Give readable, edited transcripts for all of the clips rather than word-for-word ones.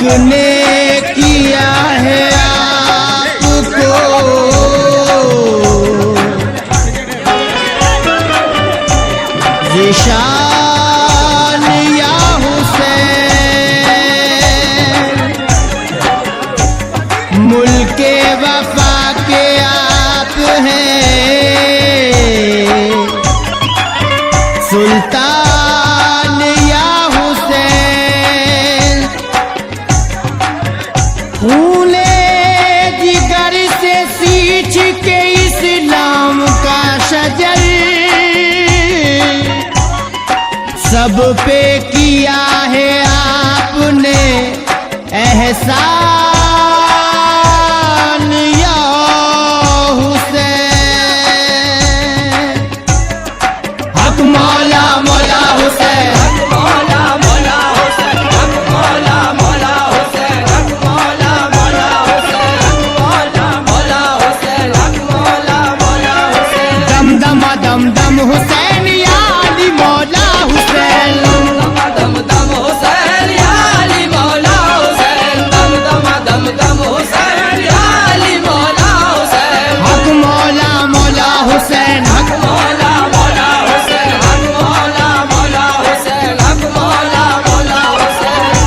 हक ने किया है आपको ज़िशान या हुसैन, मुल्के वफा के आप हैं सुल्तान या हुसैन। खूने जिगर से सींच के इस्लाम का शजर सब पे किया है आपने एहसान या हुसैन। हक मौला मौला हुसैन, हक मौला मौला हुसैन, हक मौला मौला हुसैन, हक मौला मौला हुसैन, हक मौला मौला हुसैन, हक मौला मौला हुसैन। दम दम दम दम हुसैन या अली मौला हुसैन, दम दम हुसैन या अली मौला हुसैन, दम दम हुसैन या अली मौला हुसैन। हक मौला मौला हुसैन, हक मौला मौला हुसैन, हक मौला मौला हुसैन, हक मौला मौला हुसैन।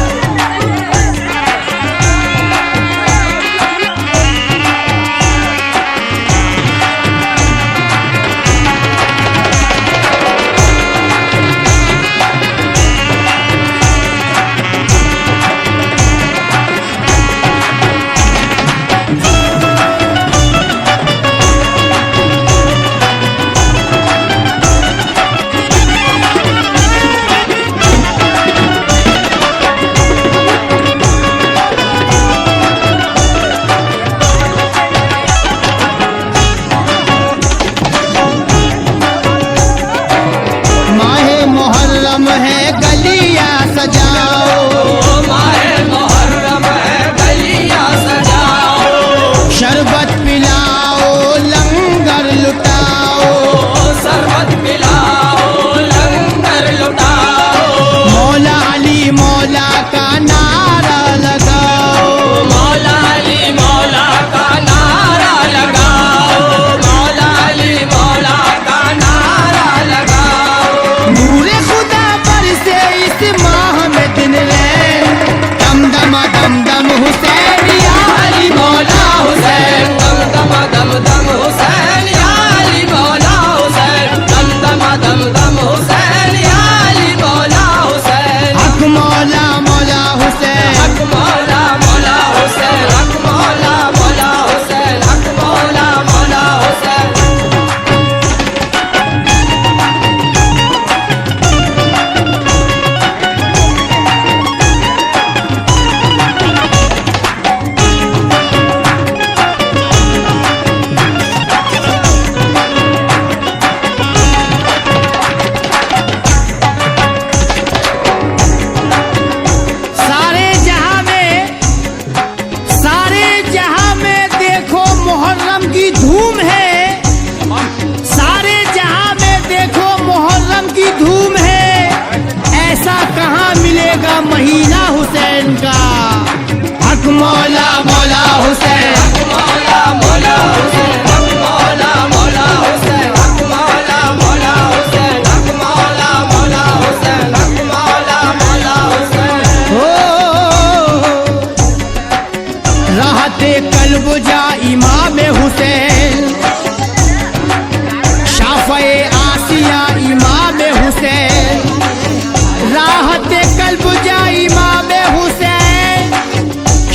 माहे मुहर्रम है गलियां सजाओ, माहे मुहर्रम है गलियां सजाओ, शरबत पिलाओ लंगर लुटाओ, शरबत पिलाओ लंगर लुटाओ, मौला अली मौला का नारा लगाओ, मौला अली मौला का नारा लगाओ, मौला अली मौला का नारा लगाओ। नूरे खुदा पर से इस माह में दिन रैन, दम दम हुसैन या अली मौला हुसैन। दम दम हुसैन या अली मौला हुसैन, दम दम हुसैन या अली मौला हुसैन। हक मौला मौला हुसैन, हक मौला मौला हुसैन, हक मौला मौला हुसैन, हक मौला मौला हुसैन। सारे जहां में देखो मुहर्रम की धूम है, सारे जहां में देखो मुहर्रम की धूम है। ऐसा कहाँ मिलेगा महीना हुसैन का। हक मौला मौला हुसैन, हक मौला मौला हुसैन, हक मौला मौला हुसैन, हक मौला मौला हुसैन, हक मौला मौला हुसैन, हक मौला मौला हुसैन। हो राहते कल्ब जा इमाम हुसैन, शाफ़े आसिया इमाम हुसैन, राहते कल्ब जा इमाम हुसैन,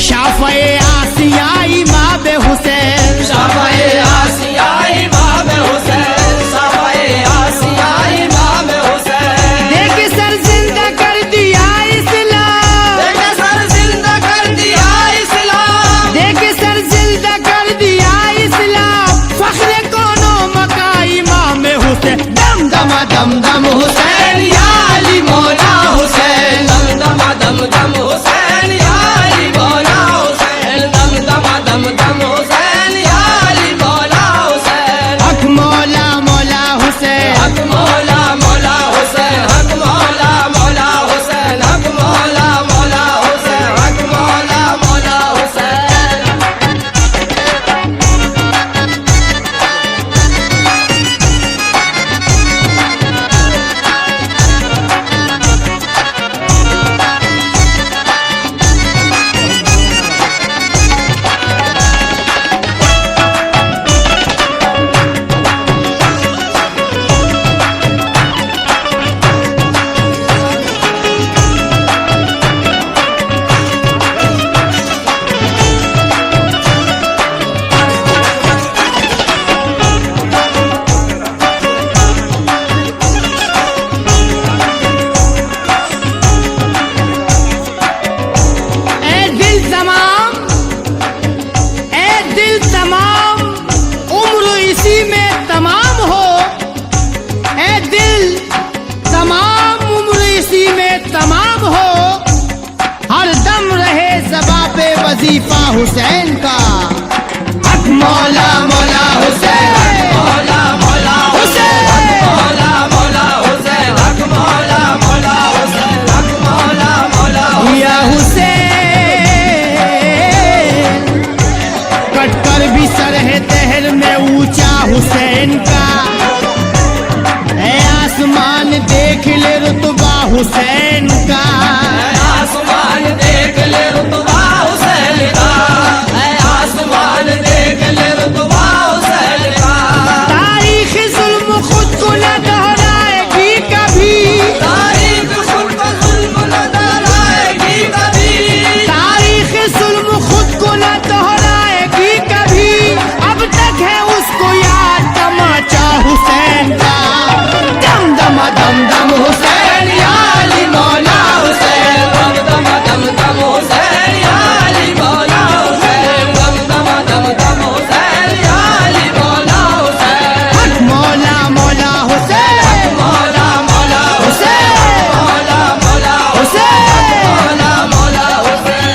शाफ़े आसिया इमाम हुसैन। शाफ़े आसिया इमाम हुसैन, शाफ़े आसिया इमाम हुसैन। देख सर जिंदा कर दिया इस्लाम, देख सर जिंदा कर दिया इस्लाम, देख सर जिंदा कर दिया इस्लाम। फख्र कोनो मका इमाम हुसैन, दम दम हुसैन या अली मौला हुसैन। दम हुसैन या अली मौला हुसैन, दम हुसैन या अली मौला हुसैन। हक मौला मौला हुसैन, हक मौला मौला हुसैन, हक मौला मौला हुसैन, हक मौला मौला हुसैन, हक मौला गुलाम हो, हर दम रहे ज़बां पे वजीफा हुसैन का। हक मौला मौला हुसैन, मौला मौला हुसैन, मौला मौला हुसैन, हक मौला मौला हुसैन, हक मौला मौला या हुसैन, कटकर भी सर है तहर में ऊंचा हुसैन का। ऐ आसमान देख ले रुतबा हुसैन का। आसमान देख ले रुतबा हुसैन का, ऐ आसमान देख ले रुतबा हुसैन का। तारीख जुल्म खुद को न दोहराएगी कभी, तारीख खुद को जुल्म न दोहराएगी कभी, तारीख जुल्म खुद को न दोहराएगी कभी। अब तक है उसको याद तमाचा हुसैन का। दम दम दम दम हुसैन या अली मौला हुसैन। दम दम दम दम हुसैन या अली मौला हुसैन, दम दम दम दम हुसैन या अली मौला हुसैन। हक मौला मौला हुसैन, मौला मौला हुसैन, मौला मौला हुसैन। मौला मौला हुसैन।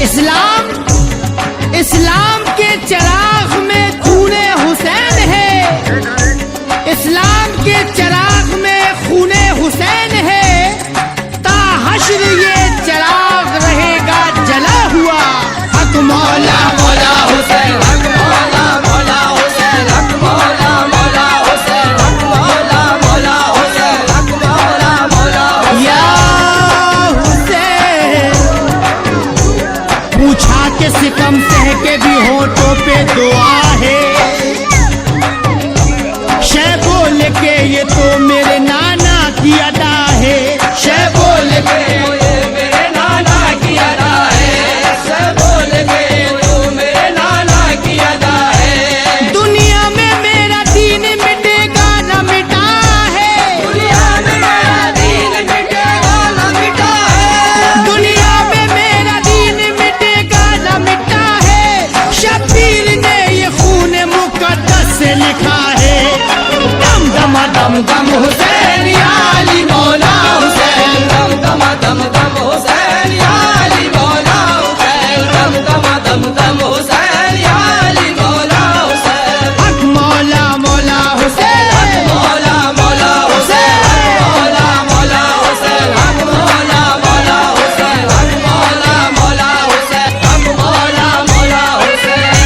इस्लाम, इस्लाम के चिराग में खूने हुसैन है। इस्लाम के चिराग में खूने हुसैन है। ता हश्र ये चिराग रहेगा जला हुआ। हक मौला मौला हुसैन, हक मौला मौला हुसैन, हक मौला मौला हुसैन, हक मौला मौला हुसैन, हक मौला मौला हुसैन। या हुसैन, पूछा के सितम सह के भी होठों पे दुआ है। शह बोल के ये तो मेरे नाना की अदा है। शह बोल के ये मेरे नाना की अदा है, से बोल के तू मेरे नाना की अदा है। दुनिया में मेरा दीन मिटेगा न मिटा है। दुनिया में मेरा दीन मिटेगा न मिटा है, दुनिया में मेरा दीन मिटेगा न मिटा है। शब्बीर ने ये खून मुकद्दस से लिखा है। दम दम दम दम हुसैन या अली मौला हुसैन। दम दम दम दम हुसैन या अली मौला हुसैन, दम दम दम दम हुसैन या अली मौला हुसैन। हक मौला मौला हुसैन, मौला मौला हुसैन, मौला मौला हुसैन, हक मौला मौला हुसैन, हक मौला मौला हुसैन, हक मौला मौला हुसैन।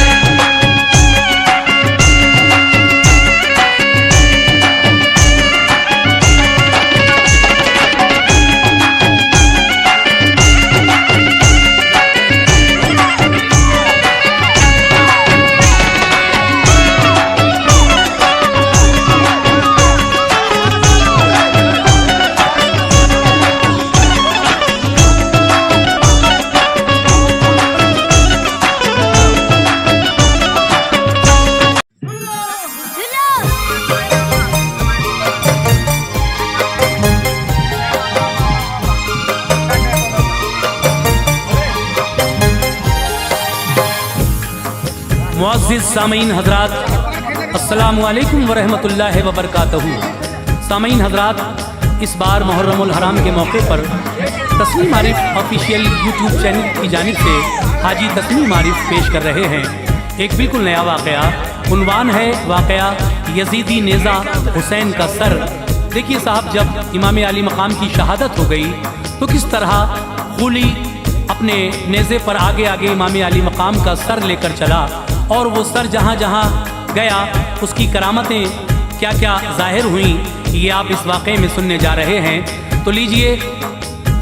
मुअज़्ज़िज़ सामीन हज़रात, अस्सलामु अलैकुम वरहमतुल्लाहि वबरकातुहू। सामीन हज़रात, इस बार मुहर्रमुल हराम के मौके पर Tasneem Arif official YouTube channel की जानिब से हाजी तस्नीम आरिफ पेश कर रहे हैं एक बिल्कुल नया वाक़या। उन्वान है वाक़या यजीदी नेज़ा हुसैन का सर। देखिए साहब, जब इमाम आली मकाम की शहादत हो गई तो किस तरह खूली अपने नेज़े पर आगे आगे इमाम आली मकाम का सर लेकर चला, और वो सर जहाँ जहाँ गया उसकी करामतें क्या क्या ज़ाहिर हुई, ये आप इस वाक़े में सुनने जा रहे हैं। तो लीजिए,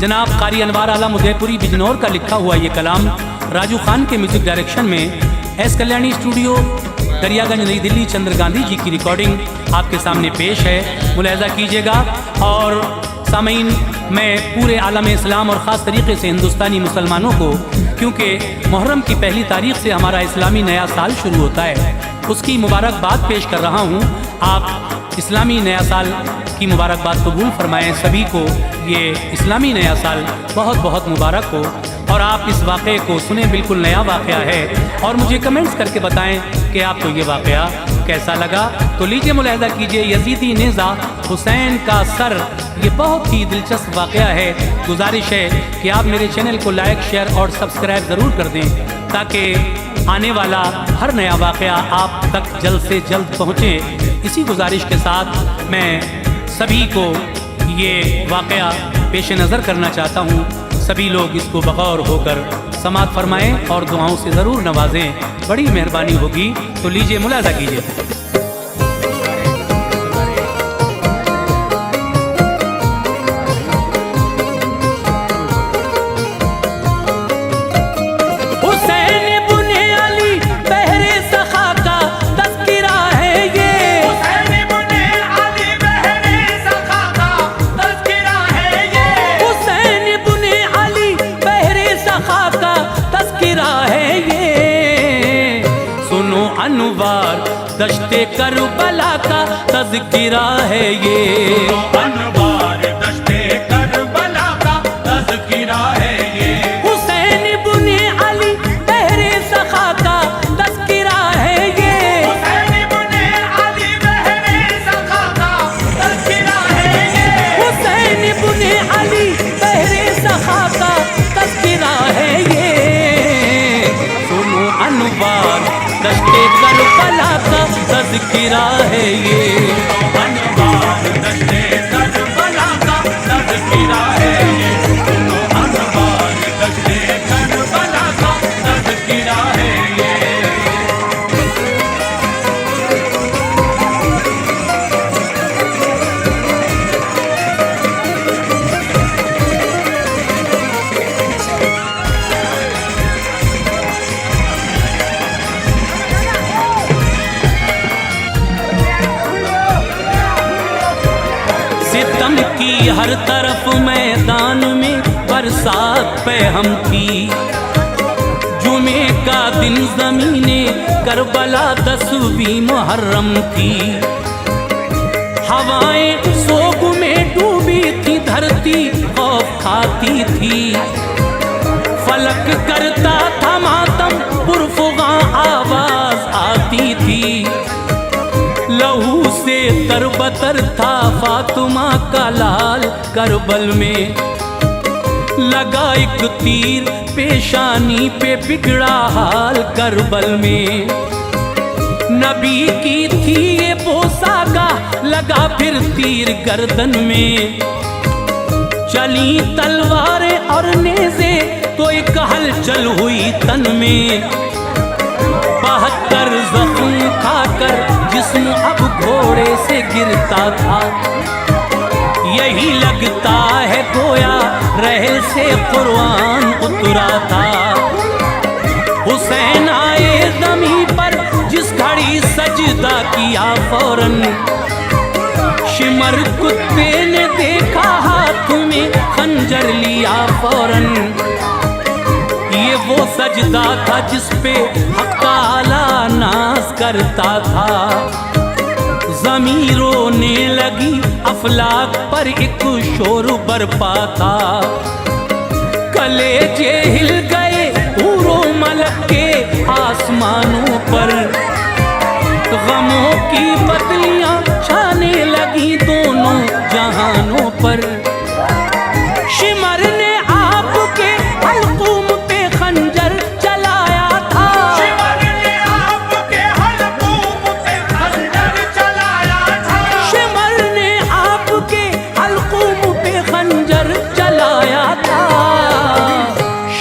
जनाब कारी अनवार आलम उदयपुरी बिजनौर का लिखा हुआ ये कलाम राजू खान के म्यूज़िक डायरेक्शन में एस कल्याणी स्टूडियो दरियागंज नई दिल्ली चंद्र गांधी जी की रिकॉर्डिंग आपके सामने पेश है। मुलाहिज़ा कीजिएगा और सामीन, मैं पूरे आलम इस्लाम और ख़ास तरीके से हिंदुस्तानी मुसलमानों को, क्योंकि मुहर्रम की पहली तारीख से हमारा इस्लामी नया साल शुरू होता है, उसकी मुबारकबाद पेश कर रहा हूँ। आप इस्लामी नया साल की मुबारकबाद कबूल फरमाएँ। सभी को ये इस्लामी नया साल बहुत बहुत मुबारक हो। और आप इस वाक़े को सुने, बिल्कुल नया वाक़या है, और मुझे कमेंट्स करके बताएं कि आपको ये वाक़या कैसा लगा। तो लीजिए मुलाहिज़ा कीजिए, यजीदी नेज़ा हुसैन का सर, ये बहुत ही दिलचस्प वाक़या है। गुजारिश है कि आप मेरे चैनल को लाइक, शेयर और सब्सक्राइब ज़रूर कर दें, ताकि आने वाला हर नया वाक़या आप तक जल्द से जल्द पहुँचे। इसी गुजारिश के साथ मैं सभी को ये वाक़या पेश नज़र करना चाहता हूँ। सभी लोग इसको बगौर होकर समात फरमाएं और दुआओं से ज़रूर नवाजें, बड़ी मेहरबानी होगी। तो लीजिए मुलाहिज़ा कीजिए। दश्ते करबला का तज़किरा है ये, अनवार दश्ते करबला का तज़किरा है ये। हुसैन इब्ने अली बहरे सखा का तज़किरा है ये, हुसैन इब्ने अली बहरे सखा का तज़किरा है ये। हुसैन इब्ने अली बहरे सखा का तज़किरा है ये। सुनो अनवार दश्ते करबला का तज़किरा है ये, अनवार दश्ते करबला का तज़किरा है ये। अनवार दश्ते करबला का तज़किरा है ये। सितम की हर तरफ मैदान में बरसात पे हम थी। जुमे का दिन ज़मीने करबला 10वीं मुहर्रम थी। हवाएं सोग में डूबी थी, धरती खौफ खाती थी। फलक करता था मातम, पुरफुगां आवाज आती थी। लहू से तरबतर था फातिमा का लाल करबल में। लगा एक तीर पेशानी पे, बिगड़ा हाल करबल में। नबी की थी ये पोशाका, लगा फिर तीर गर्दन में। चली तलवारें और नेज़े, तो एक हलचल हुई तन में। 72 जख्म खाकर जिस्म अब घोड़े से गिरता था। यही लगता है गोया रहल से कुरान उतरा था। हुसैन आए ज़मीं पर, जिस घड़ी सजदा किया फौरन। शिमर कुत्ते ने देखा, हाथ में खंजर लिया फौरन। ये वो सजदा था जिस पे हक़ ताला नाज करता था। ज़मीं रोने लगी, अफलाक पर एक शोर बरपा था। कलेजे हिल गए हूरो मलक के आसमानों पर। गमों की बदलियां छाने लगी दोनों जहानों पर। शिमर ने आपके हल्क़ूम पे खंजर चलाया था। शिमर ने आपके हल्क़ूम पे खंजर चलाया था। शिमर ने आपके हल्क़ूम पे खंजर चलाया था।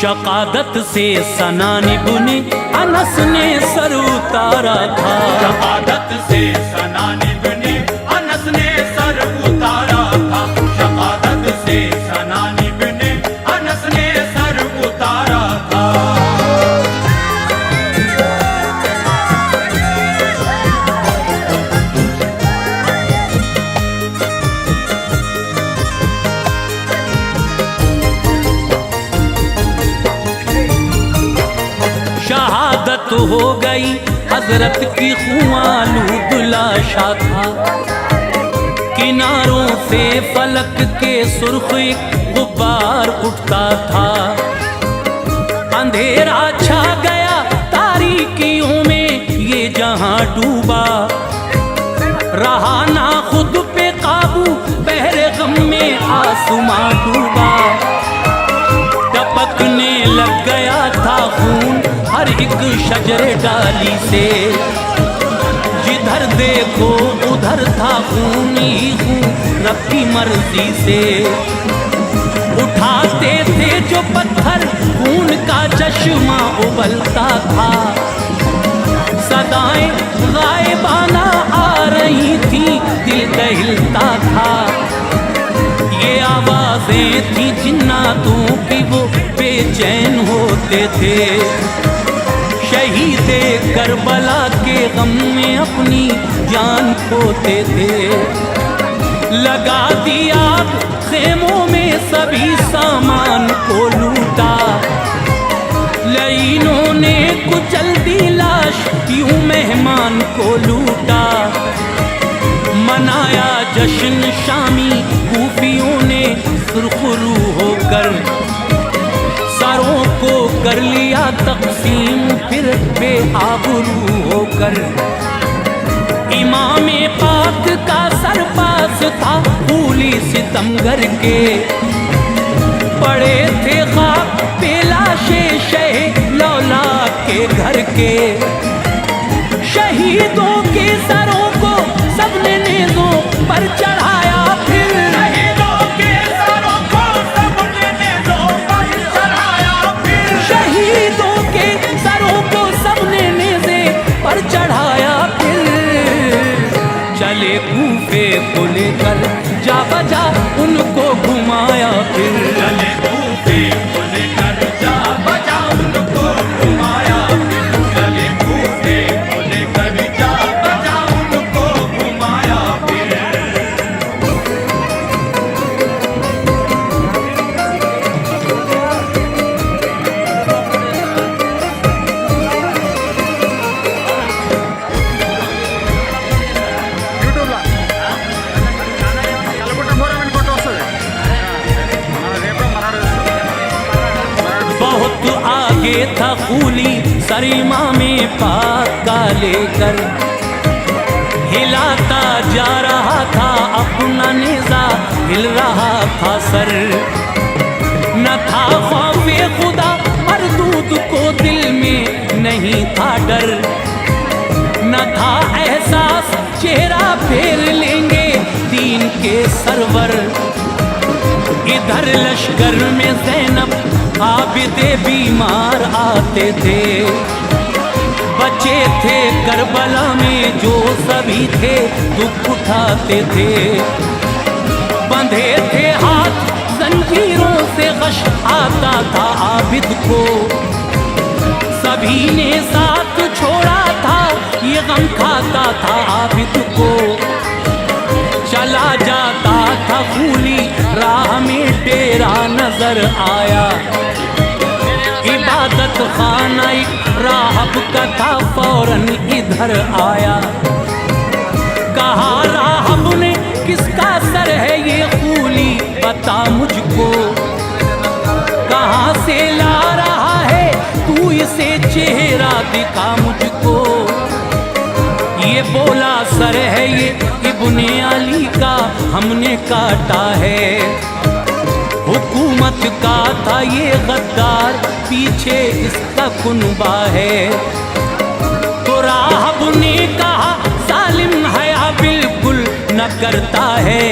शकादत से सनान इब्ने अनस ने सर उतारा था। शहादत से सनान इब्ने अनस ने सर उतारा था। शहादत से सनान इब्ने अनस ने सर उतारा था। हो गई हजरत की खुआलूद लाशा था। किनारों से फलक के सुर्ख एक गुब्बार उठता था। अंधेरा छा गया तारीकियों में ये जहां डूबा, रहा ना खुद पे काबू बहरे गम में आसमां डूबा। टपकने लग गया था खून हर एक शजरे डाली से, जिधर देखो उधर था खून ही खून रब की मर्जी से। उठाते थे जो पत्थर खून का चश्मा उबलता था। सदाएं गायबाना आ रही थी दिल दहिलता था। ये आवाजें थी जिन्नातों की वो बेचैन होते थे। शहीद करबला के गम में अपनी जान खोते थे। लगा दिया खेमों में सभी सामान को लूटा, लाइनों ने कुचल दी लाश यूं मेहमान को लूटा। मनाया जश्न शामी कूफियों ने सुरखरू होकर, सरों को कर लिया तकसीम फिर बेआबरू होकर। इमाम पाक का सरपास था फूली सितमगर के, पड़े थे खाक पे लाशे शहे लौला के घर के। शहीदों के सरों को सबने नेज़ों पर चढ़ाया फिर, शहीदों के सरों को सबने नेज़ों पर चढ़ाया फिर। शहीदों के सरों को सबने नेज़े पर चढ़ाया फिर। चले कूफे को लेकर जा बजा उनको घुमाया फिर। चले कूफे को लेकर जा बजा उनको घुमाया फिर। चले कूफे को लेकर जा बजा उनको घुमाया फिर। बहुत आगे था खूली सरीमा में पाक का लेकर, हिलाता जा रहा था अपना नेज़ा हिल रहा था सर। न था खौफे खुदा मरदूद को दिल में नहीं था डर, न था एहसास चेहरा फेर लेंगे दीन के सरवर। इधर लश्कर में ज़ैनब आबिदे बीमार आते थे, बचे थे करबला में जो सभी थे दुख उठाते थे। बंधे थे हाथ जंजीरों से गश आता था आबिद को, सभी ने साथ छोड़ा था ये गम खाता था आबिद को। चला जाता था खूली राह में डेरा नजर आया, इबादत खाना एक राहब का था फौरन इधर आया। कहा राहब ने किसका सर है ये खूली बता मुझको, कहाँ से ला रहा है तू इसे चेहरा दिखा मुझको। ये बोला सर है ये इब्ने अली का हमने काटा है, हुकूमत का था ये गद्दार पीछे इसका कुनबा है। तो राहब ने कहा जालिम हया बिल्कुल न करता है,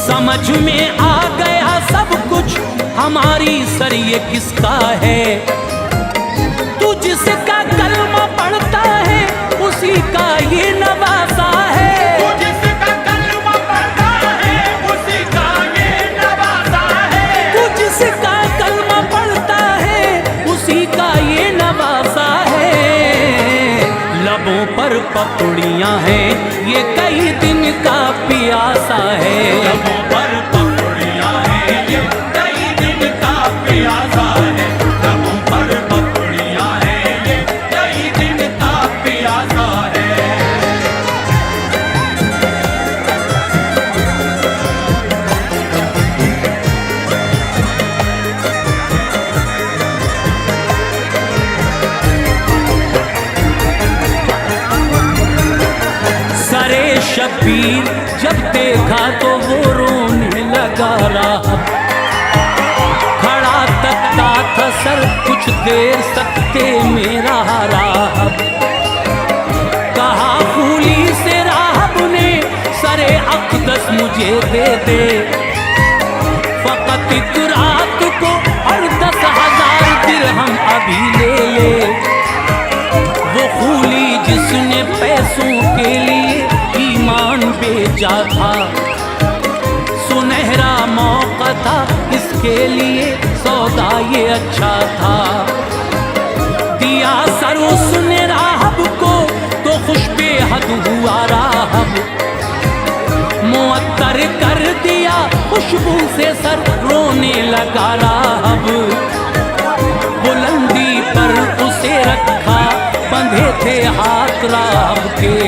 समझ में आ गया सब कुछ हमारी सर ये किसका है। तू जिसका कलमा पढ़ता है उसी का ये नवासा है, तू जिसका कलमा पढ़ता है उसी का ये नवासा है। तू जिसका कलमा पढ़ता है उसी का ये नवासा है। लबों पर पकड़ियां हैं ये कई दिन का प्यासा है, लबों पर पकड़ियां हैं ये कई दिन का प्यासा है। लबों पर पकड़ियां हैं ये शब्बीर जब देखा तो वो रोने लगा राहब। खड़ा तकता था सर कुछ देर सकते मेरा राहब। कहा फूली से राहब ने सरे अक़दस मुझे दे दे, फकत एक रात को और 10,000 दिरहम अभी ले ले। वो फूली जिसने पैसों के लिए ईमान बेचा था, सुनहरा मौका था इसके लिए सौदा ये अच्छा था। दिया सर उसने राहब को तो खुश बेहद हुआ राहब। मुअत्तर कर दिया खुशबू से सर रोने लगा राहब। बुलंदी पर उसे रखा बंधे थे हाथ राहब के।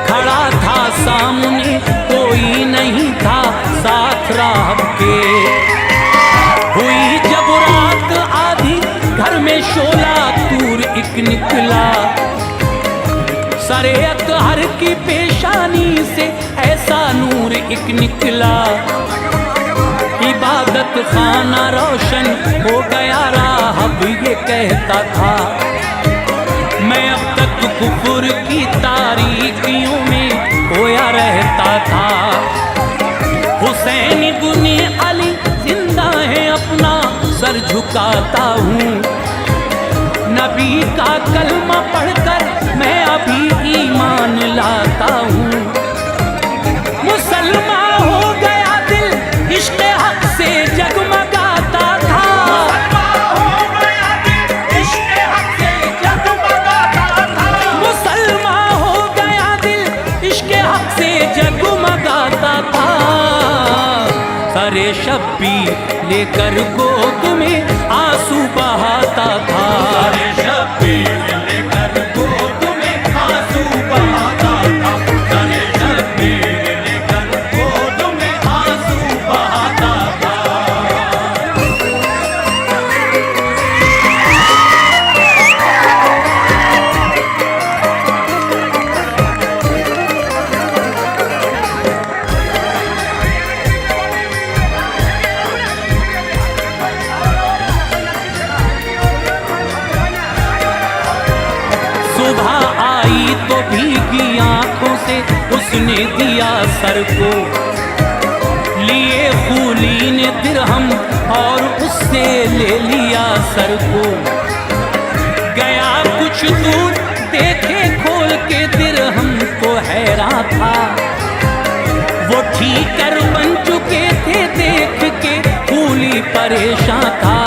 खड़ा था सामने कोई नहीं था साथ राहब के। हुई जब रात आधी घर में शोला तूर एक निकला। सरे अतहर की पेशानी से ऐसा नूर एक निकला। इबादत खाना रोशन हो गया राहब ये कहता था। मैं अब तक कुफर की तारीकियों में खोया रहता था। हुसैन इब्ने अली जिंदा है अपना सर झुकाता हूँ। नबी का कलमा पढ़कर मैं अभी ईमान लाता हूँ। मुसलमान हो गया दिल इश्क़ हक से जगमगाता था। मुसलमान हो गया दिल इश्क़ हक से जगमगाता था। सरे शब्बीर लेकर गोद में आंसू बहाता था। सरे शब्बीर लेकर गोद में आंसू बहाता था। सरे शब्बीर लेकर गोद में आंसू बहाता था। सुबह आई तो भीगी आंखों से उसने दिया सर को। लिए फूली ने दिरहम और उससे ले लिया सर को। गया कुछ दूर देखे खोल के दिरहम तो हैरान था। वो ठीकर बन चुके थे देख के फूली परेशान था।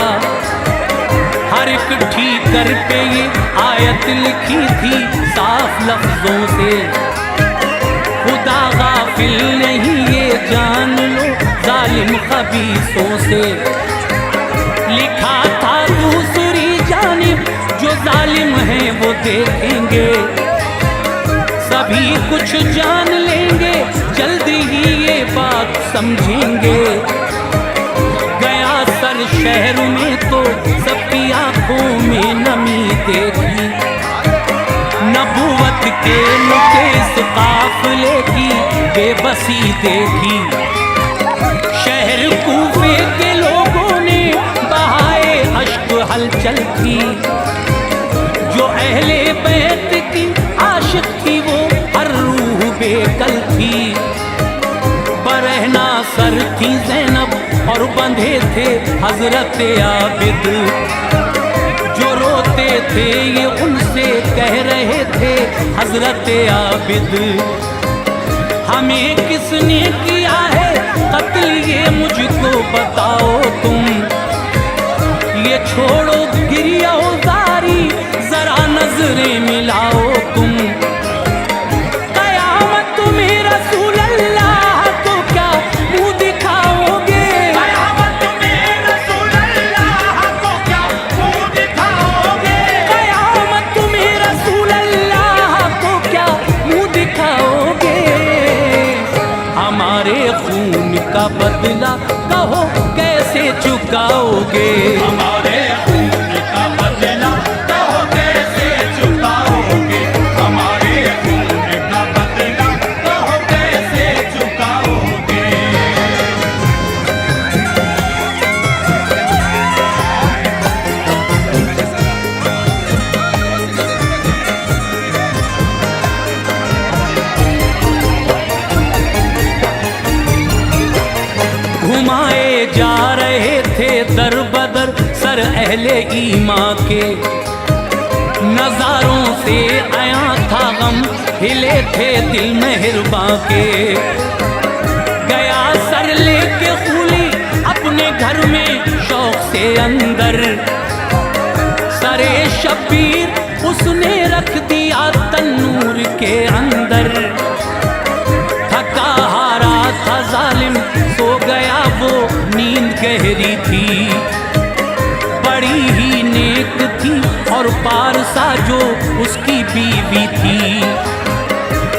हर एक ठीकर पे ये आयत लिखी थी साफ लफ्जों से। खुदा गाफिल नहीं ये जान लो जालिम खबीसों से। लिखा था दूसरी जानिब जो जालिम हैं वो देखेंगे। सभी कुछ जान लेंगे जल्दी ही ये बात समझेंगे। गया सर शहर में तो सबकी आंखों में नमी देखी। नबूवत के मुकेश काफिले की बेबसी देखी। शहर कूफे के लोगों ने बहाए अश्क हलचल थी। जो अहले बैत की आशिक थी वो हर रूह बेकल थी। बरहना सर थी ज़ैनब और बंधे थे हजरत आबिद। जो रोते थे ये उनसे कह रहे थे हजरत आबिद। हमें किसने किया है कत्ल ये मुझको बताओ तुम। ये छोड़ो गिरियाज़ारी जरा नजरें मिलाओ तुम। कयामत में रसूल अल्लाह को क्या मुँह दिखाओगे। कयामत में रसूल अल्लाह को क्या मुँह दिखाओगे। कयामत में रसूल अल्लाह को क्या मुँह दिखाओगे। हमारे खून का बदला कहो कैसे चुकाओगे। हमारे खून का बदला कहो कैसे चुकाओगे। हमारे खून का बदला पहले ईमां के नजारों से आया था गम, हिले थे दिल मेहरबां के। गया सर लेके खूली अपने घर में शौक से अंदर, सरे शबीर उसने रख दिया तन्नूर के अंदर। थका हारा था जालिम सो गया वो नींद गहरी थी, बड़ी ही नेक थी और पारसा जो उसकी बीवी थी।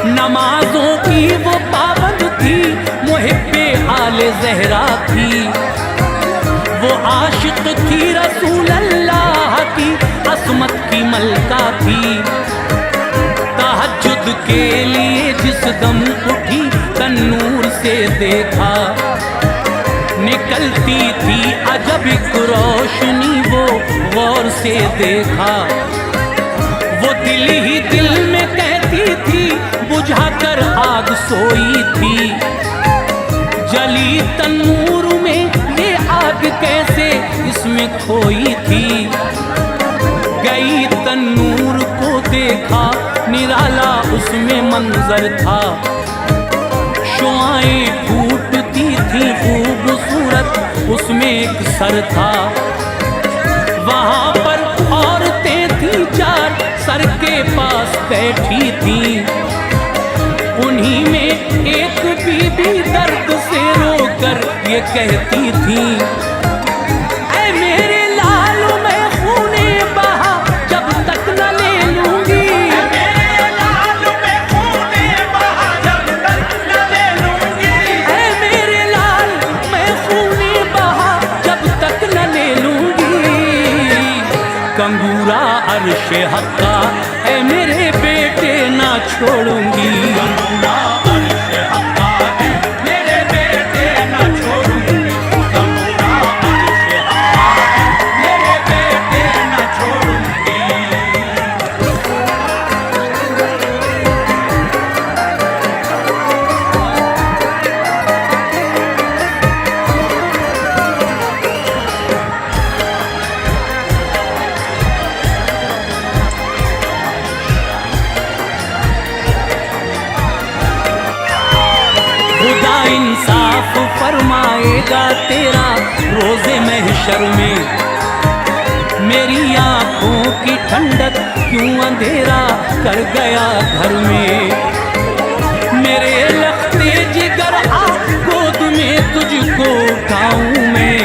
नमाजों की वो पाबंद थी, मुहिब्बे आले ज़हरा थी। वो आशिक थी रसूल अल्लाह की, असमत की मलका थी। तहज्जुद के लिए जिस दम उठी तन्नूर से देखा, निकलती थी अजब एक रोशनी वो गौर से देखा। वो दिल ही दिल में कहती थी, बुझाकर आग सोई थी। जली तन्नूर में ये आग कैसे इसमें खोई थी। गई तन्नूर को देखा, निराला उसमें मंजर था। शुआएं फूटती थी खूबसूरत उसमें एक सर था। वहाँ पर औरतें थी चार, सर के पास बैठी थी। उन्हीं में एक बीबी दर्द से रोकर ये कहती थी, ऐ मेरे लाल मैं खूने बहा जब तक न ले लूंगी। मेरे लाल में खूने बहा जब तक न ले लूंगी। ऐ मेरे लाल मैं खूने बहा जब तक न ले लूंगी। कंगूरा अर्शे हक्का ऐ मेरे बेटे ना छोड़ूंगी। कंगूरा अर्शे हक्का है, मेरे बेटे न छोड़ूंगी। कंगूरा अर्शे हक्का है, मेरे बेटे न छोड़ूंगी। खुदा इंसाफ फरमाएगा तेरा रोज़े महशर में। मेरी आँखों की ठंडक क्यों अंधेरा कर गया घर में। मेरे लखते जिगर आ गोद में तुझको उठाऊं मैं।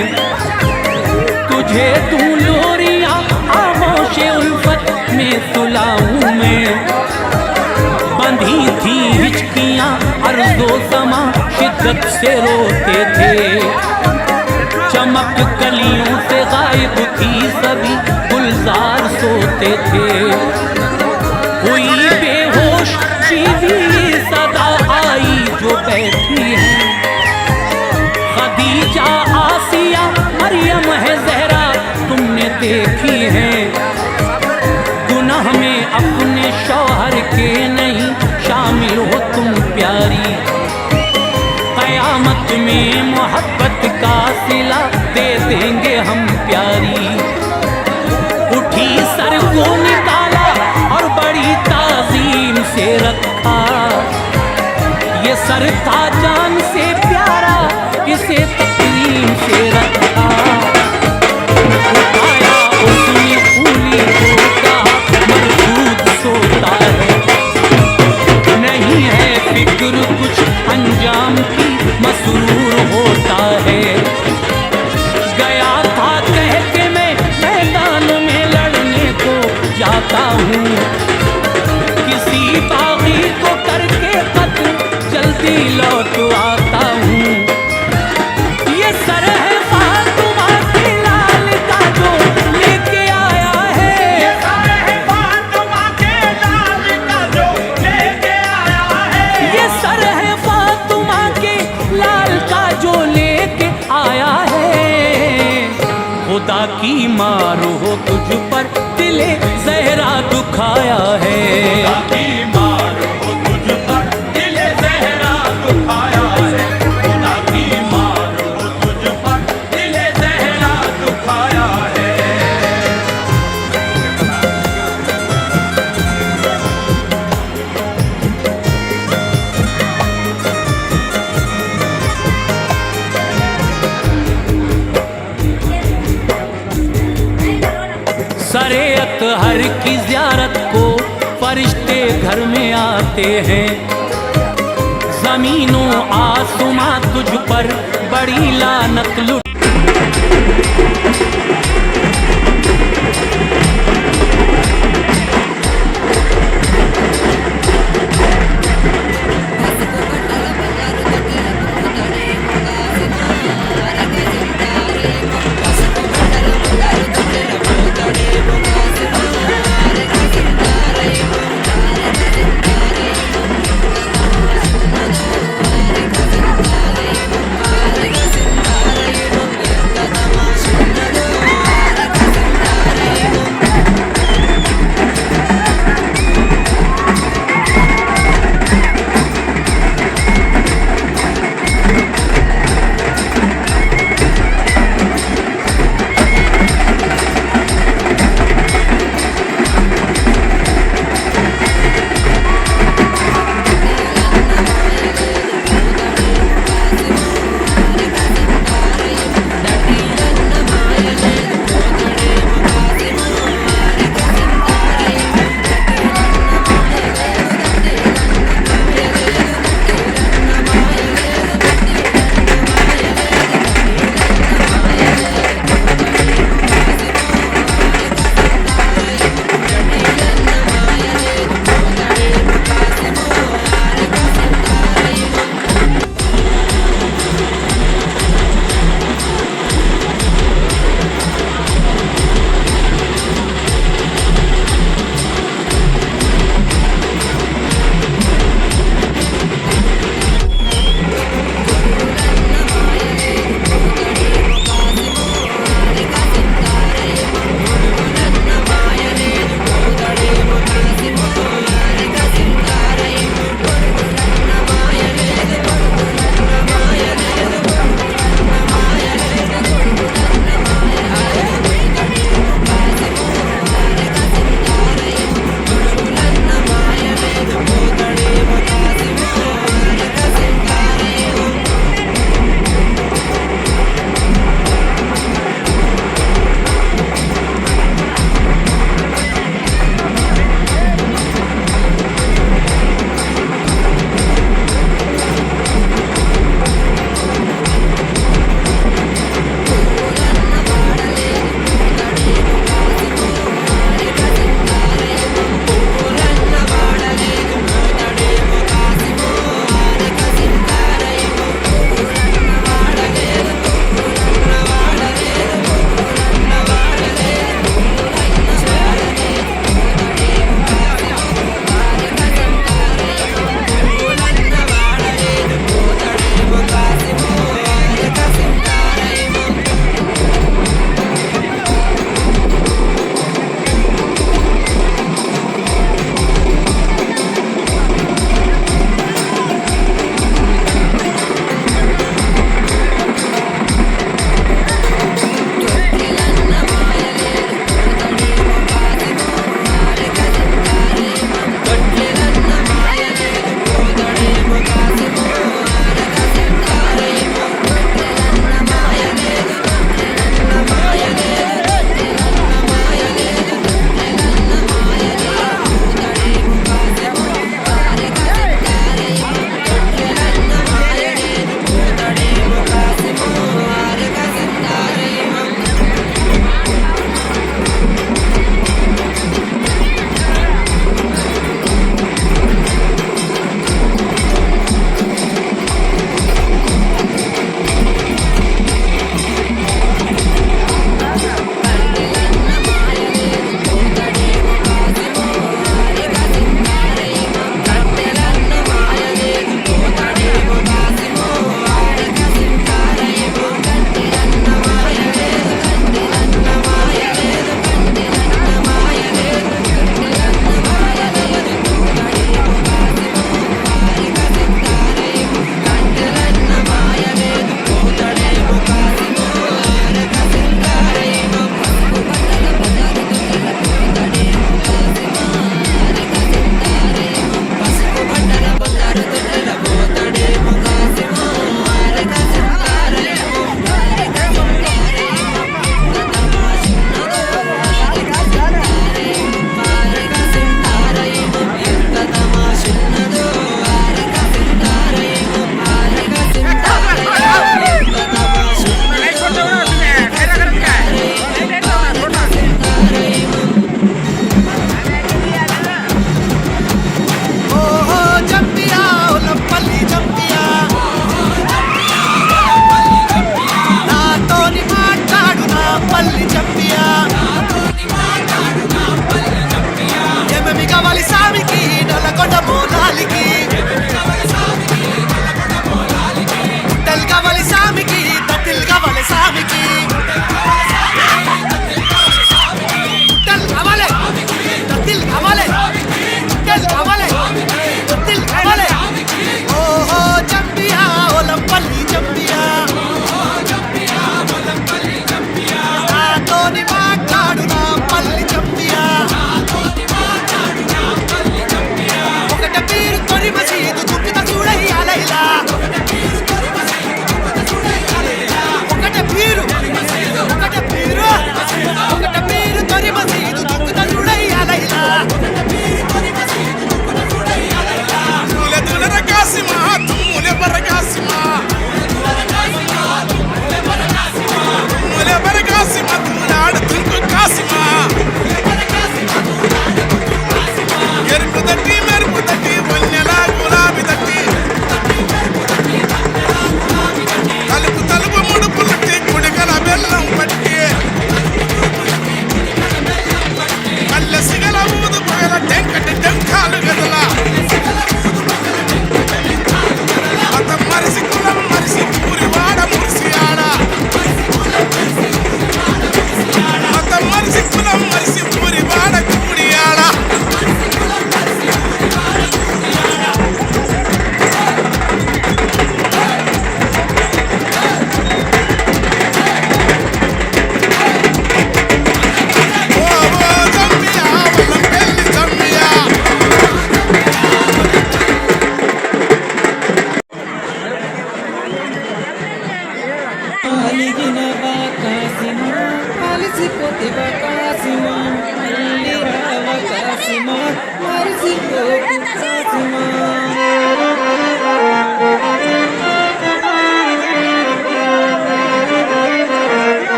तुझे दूं लोरियां आगोशे उल्फत में सुलाऊं मैं। बंधी थी हिचकियां अर्ज़ो समा शिद्दत से रोते थे। चमक कलियों से गायब थी सभी गुलजार सोते थे। हुई बेहोश चीज़ी सदा आई जो बैठी है। खदीजा आसिया मरियम है ज़हरा तुमने देखी है। गुनाह में अपने शौहर के नहीं शामिल हो तुम प्यारी। कयामत में मोहब्बत का सिला दे देंगे हम प्यारी। उठी सर को निकाला और बड़ी ताजीम से रखा। ये सर था जान से प्यारा, इसे तकरीम से रखा। उठाया उसने फूली को कहा, मरसूद सोता है। नहीं है फिक्र कुछ अंजाम की, मसरूर होता है। गया था कह के मैं मैदान में लड़ने को जाता हूँ। किसी बागी को करके कत्ल जल्दी लौट आता हूँ। ये सर है फातिमा के लाल का जो लेके आया है। ये सर है फातिमा के लाल का जो लेके आया है। ये सर है फातिमा के लाल का जो लेके आया है। खुदा की मारो हो तुझ पर दिले ज़हरा दुखाया है। ताकि मारो तुझ पर दिले ज़हरा दुखाया है। खुदा की मारो तुझ पर दिले ज़हरा दुखाया है। सरे अतहर की ज़ियारत को फरिश्ते घर में आते हैं। ज़मीनों आसमां तुझ पर बड़ी लानत लुट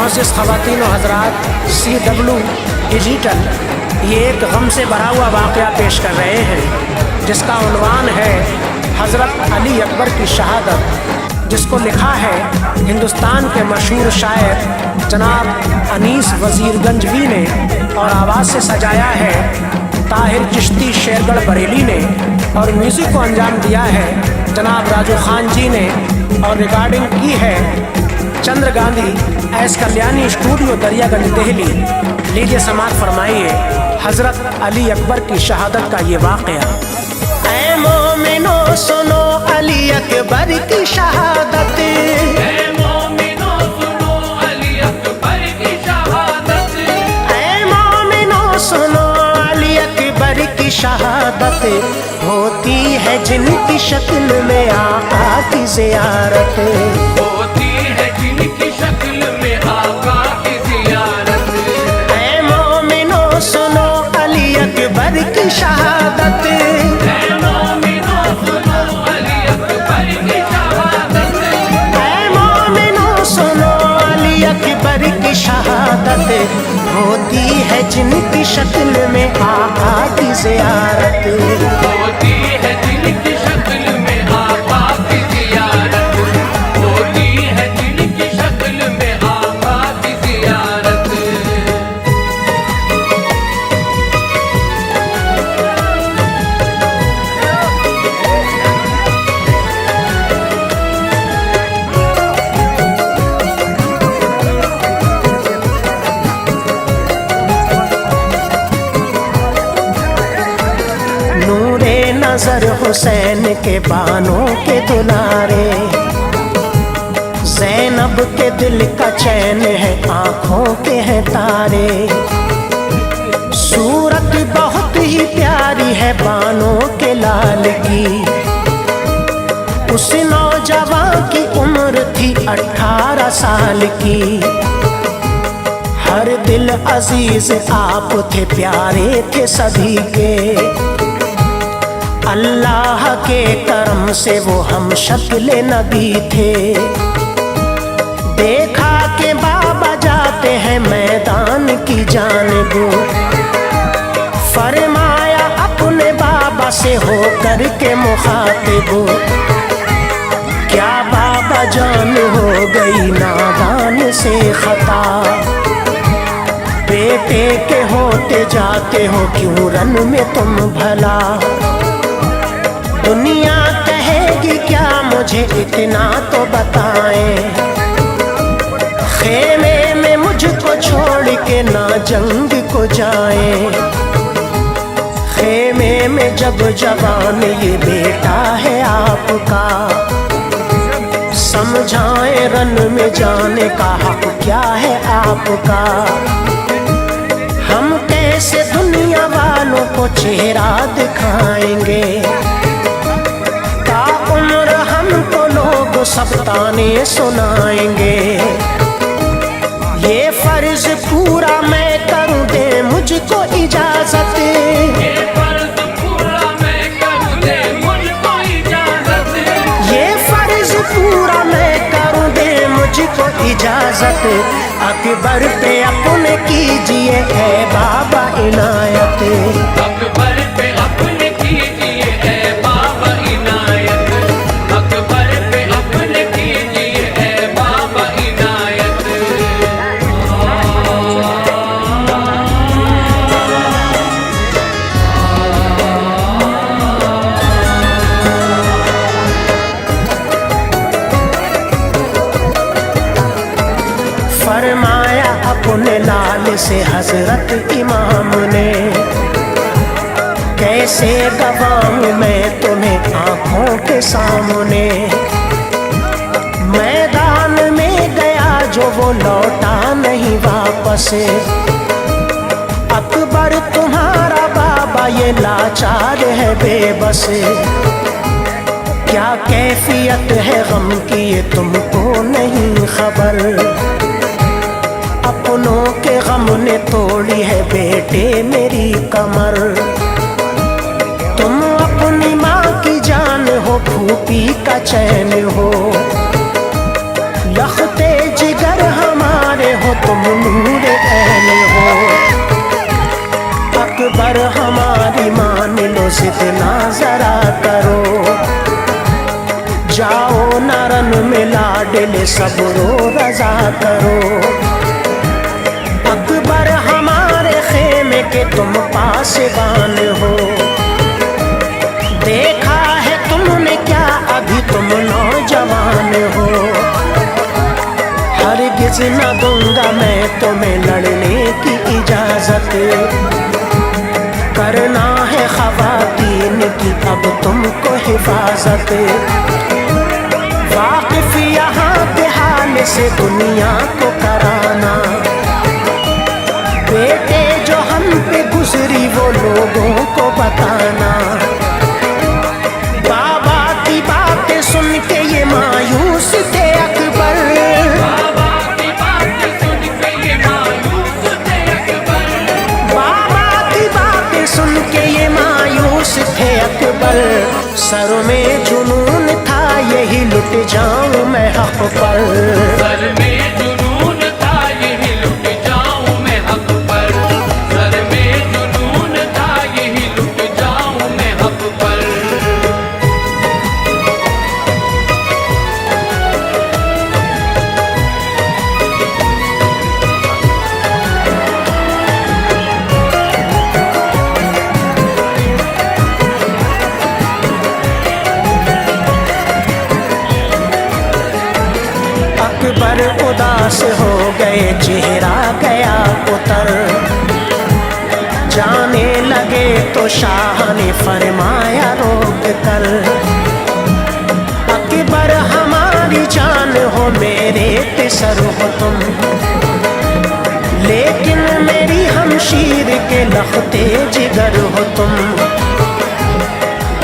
मोअज़्ज़िज़ ख़वातीन व हज़रात, CW डिजिटल ये एक गम से भरा हुआ वाक़या पेश कर रहे हैं जिसका उन्वान है हज़रत अली अकबर की शहादत, जिसको लिखा है हिंदुस्तान के मशहूर शायर जनाब अनीस वज़ीरगंजवी ने और आवाज़ से सजाया है ताहिर चिश्ती शेरगढ़ बरेली ने और म्यूज़िक को अंजाम दिया है जनाब राजू खान जी ने और रिकॉर्डिंग की है चंद्र गांधी एस कल्याणी स्टूडियो दरियागंज दिल्ली। लीजिए समाअत फरमाइए हज़रत अली अकबर की शहादत का ये वाक़या। ऐ मोमिनो सुनो अली अकबर की शहादत, ऐ मोमिनो सुनो अली अकबर की शहादत, ऐ मोमिनो सुनो अली अकबर की शहादत, होती है जिनकी शक्ल में आका की ज़ियारत, होती है जिनकी शक्ल में आका की ज़ियारत। ऐ मोमिनो सुनो अली अकबर की शहादत, ऐ मोमिनो सुनो अली अकबर की शहादत, ऐ मोमिनो सुनो अली अकबर की शहादत, होती है जिनकी शक्ल में आका की ज़ियारत, होती है जिनकी शक्ल में आका की ज़ियारत, होती है जिनकी शक्ल में आका की ज़ियारत। नूरे नजर हुसैन के बानों के दुलारे, ज़ैनब के दिल का चैन है आँखों के हैं तारे, सूरत बहुत ही प्यारी है बानों के लाल की, उस नौजवान की उम्र थी 18 साल की, हर दिल अजीज आप थे प्यारे थे सभी के, अल्लाह के करम से वो हम शक्ल नबी थे, देखा के बाबा जाते हैं मैदान की जानिब, फरमाया अपने बाबा से हो कर के मुखातिब, क्या बाबा जान हो गई नादान से खता, बेटे के होते जाते हो क्यों रन में तुम भला, दुनिया कहेगी क्या मुझे इतना तो बताएं, खेमे में मुझको छोड़ के ना जंग को जाएं, खेमे में जब जवान ये बेटा है आपका, समझाएं रन में जाने का हक क्या है आपका, हम कैसे दुनिया वालों को चेहरा दिखाएंगे, उम्र हमको लोग सब ताने सुनाएंगे, ये फर्ज पूरा मैं करूं दे मुझको इजाजत, ये फर्ज पूरा मैं करूं दे मुझको इजाजत, ये फर्ज पूरा मैं करूं दे मुझको इजाजत, अकबर पे अपने कीजिए है बाबा इनायत, अकबर पे अपने कीजिए है बाबा इनायत, अकबर पे अपने कीजिए है बाबा इनायत। फरमाया अपने लाल से हजरत इमाम ने, कैसे गवाऊं मैं तुम्हें आंखों के सामने, मैदान में गया जो वो लौटा नहीं वापस, अकबर तुम्हारा बाबा ये लाचार है बेबस, क्या कैफियत है गम की ये तुमको नहीं खबर, अपनों के गम ने तोड़ी है बेटे मेरी कमर, तुम अपनी माँ की जान हो फूफी का चैन हो, लखते जिगर हमारे हो दिल सब्रो रजा करो। अकबर हमारे खेमे के तुम पासबान हो, देखा है तुमने क्या अभी तुम नौजवान हो। हरगिज न दूंगा मैं तुम्हें लड़ने की इजाजत, करना है ख़वातीन की अब तुमको हिफाजत। वाकिफ यहाँ के हाल से दुनिया को कराना, बेटे जो हम पे गुजरी वो लोगों को बताना। बाबा की बातें सुन के ये मायूस थे अकबर, बाबा की बातें सुन के ये मायूस थे अकबर, बाबा की बातें सुन के ये मायूस थे अकबर। सर में जुनून था यही लुट जाऊं मैं हक पर, सर में जुनून था यही लुट जाऊं मैं हक पर, सर में जुनून था यही लुट जाऊं मैं हक पर। अकबर उदास हो गए चेहरा गया उतर, जाने लगे तो शाह ने फरमाया रोक कर। अकबर हमारी जान हो मेरे तिसर हो तुम, लेकिन मेरी हमशीर के लखते जिगर हो तुम।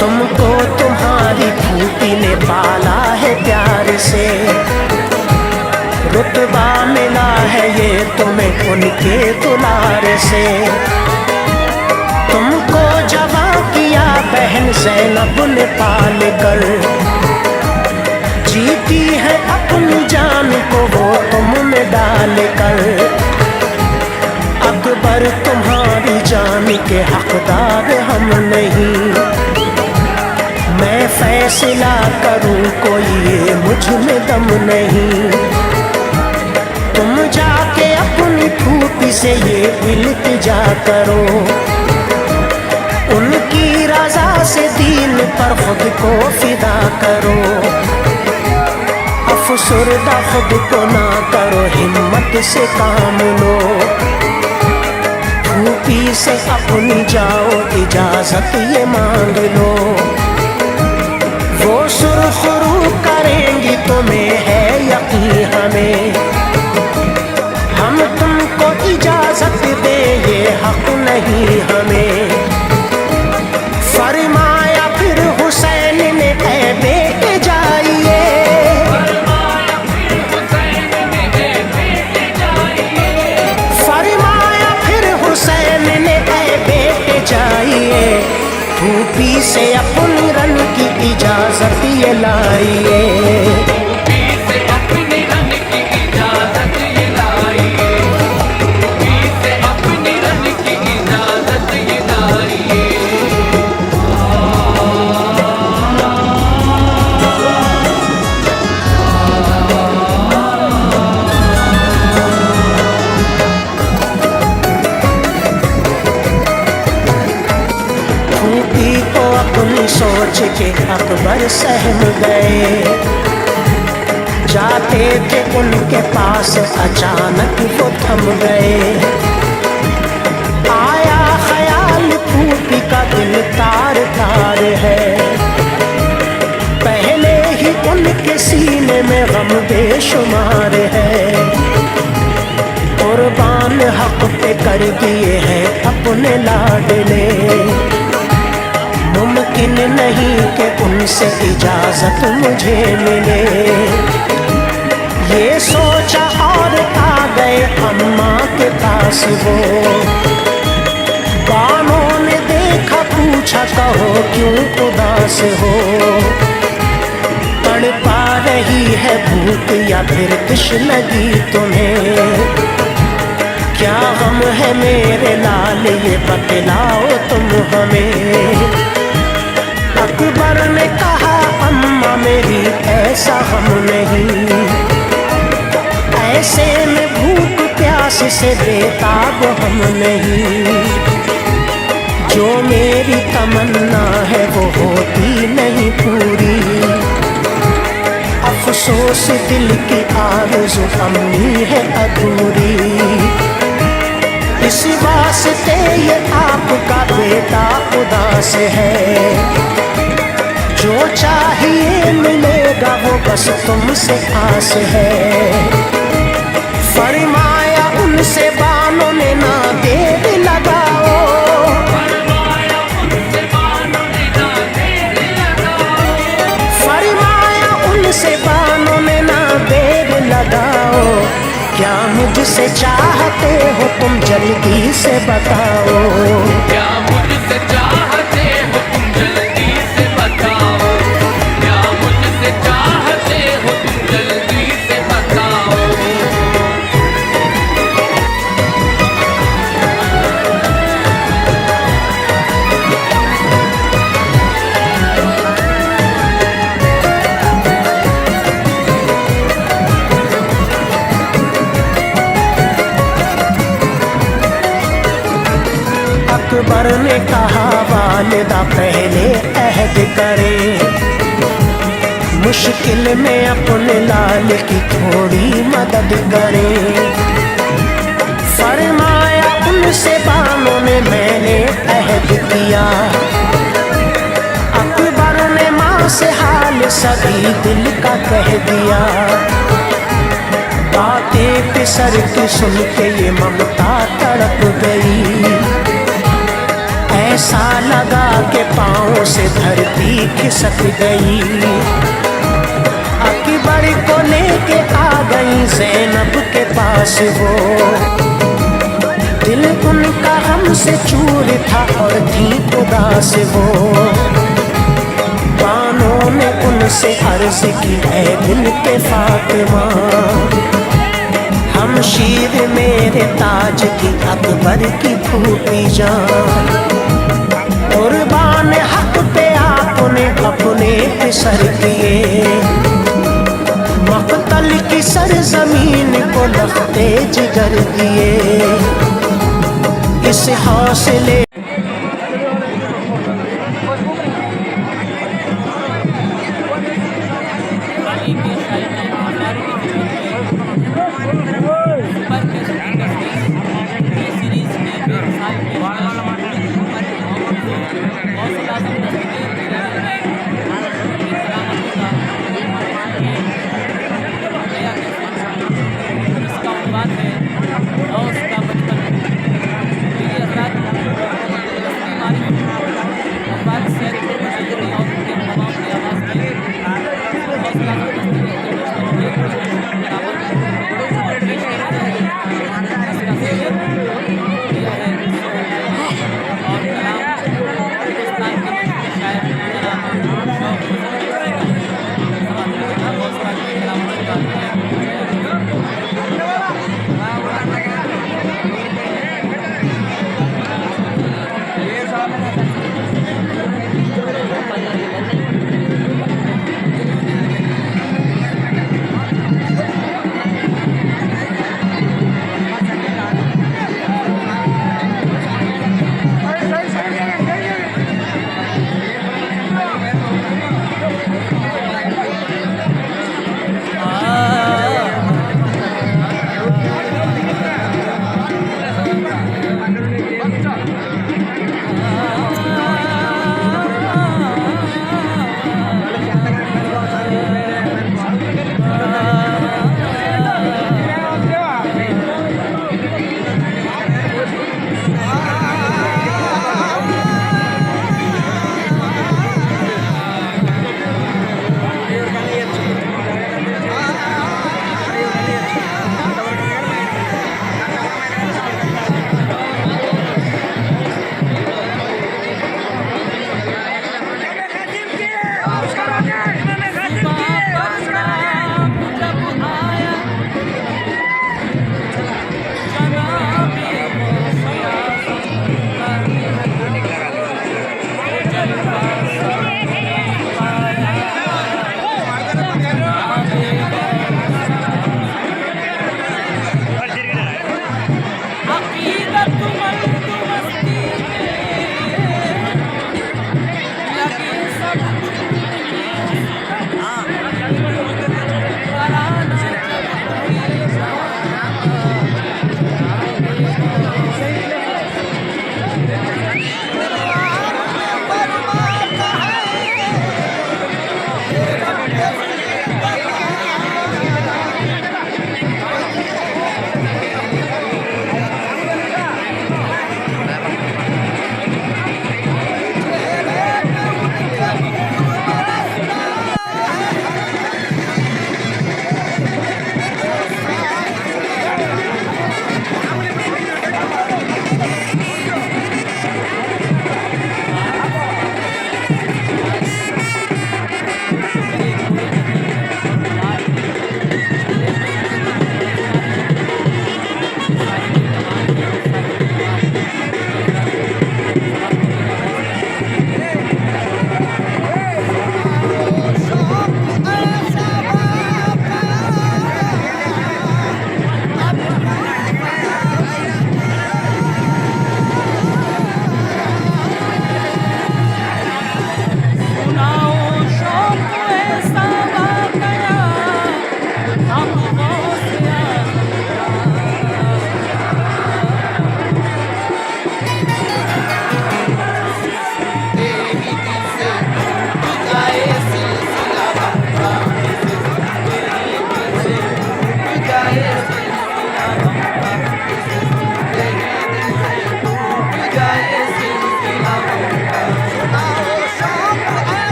तुमको तुम्हारी फूफी ने पाला है प्यार से, रुतबा मिला है ये तुम्हें उनके दुलार से। तुमको जवां किया बहन ज़ैनब ने पाल कर, जीती है अपनी जान को वो तुम में डाल कर। अकबर तुम्हारी जान के हकदार हम नहीं, मैं फैसला करूं कोई ये मुझ में दम नहीं। तुम जाके अपनी फूफी से ये इल्तिजा करो, उनकी रजा से दीन पर खुद को फिदा करो। अफसुर्दा खुद को ना करो, हिम्मत से काम लो। फूफी से अपनी जाओ इजाजत ये मांग लो, वो सुरखरू करेंगी तुम्हें है यकीन हमें। हम तुमको इजाजत दे ये हक नहीं हमें। फरमाया फिर हुसैन ने ऐ बेटे जाइए, फरमाया फिर हुसैन ने ऐ बेटे जाइए, फरमाया फिर हुसैन ने ऐ बेटे जाइए। फूफी से अपनी रन की इजाजत ये लाइए, फूफी से अपनी रन की इजाजत ये लाइए, फूफी से अपनी रन की इजाजत ये लाइए। फूफी को अपनी सोच के अकबर सहम गए, जाते थे उनके पास अचानक वो थम गए। आया ख्याल फूफी का दिल तार तार है, पहले ही उनके सीने में गम बेशुमार है। कुर्बान हक पे कर दिए हैं अपने लाडले, मुमकिन नहीं कि उनसे इजाजत मुझे मिले। ये सोचा और आ गए अम्मा के पास वो, बानों ने देखा पूछा कहो क्यों उदास हो। तड़पा रही है भूख या फिर तिश लगी तुम्हें, क्या गम है मेरे लाल ये बतलाओ तुम हमें। अकबर ने कहा अम्मा मेरी ऐसा गम नहीं, ऐसे में भूख प्यास से बेताब हम नहीं, जो मेरी तमन्ना है वो होती नहीं पूरी। अफसोस दिल की आरज़ू अम्मी है अधूरी, इस वास्ते ये आपका बेटा उदास है। जो चाहिए मिलेगा वो बस तुमसे आस है। फरमाया उनसे बानों ने ना देर लगाओ, फरमाया उनसे बानों ने ना देर लगाओ। क्या मुझसे चाहते हो तुम जल्दी से बताओ, क्या मुझसे चाहते हो तुम जल्दी से बताओ, क्या मुझसे चाहते हो तुम जल्दी से बताओ। अकबर ने कहा वालिदा पहले अहद करें, मुश्किल में अपने लाल की थोड़ी मदद करें। फरमाया उनसे बानों ने मैंने अहद किया। अकबर ने माँ से हाल सभी दिल का कह दिया। बातें पिसर की सुन के ये ममता तड़प गई, ऐसा लगा के पाँव से धरती खिसक गई। अकबर को लेके आ गई ज़ैनब के पास वो, दिल उनका हमसे चूर था और थी उदास वो। बानों ने उनसे अर्ज की है दिल पे फातिमा, हमशीर मेरे ताज की अकबर की फूटी जान। कुर्बान हक पे आपने अपने सर किए, मक्तल की सरजमीन को लखते जिगर दिए। इस हौसले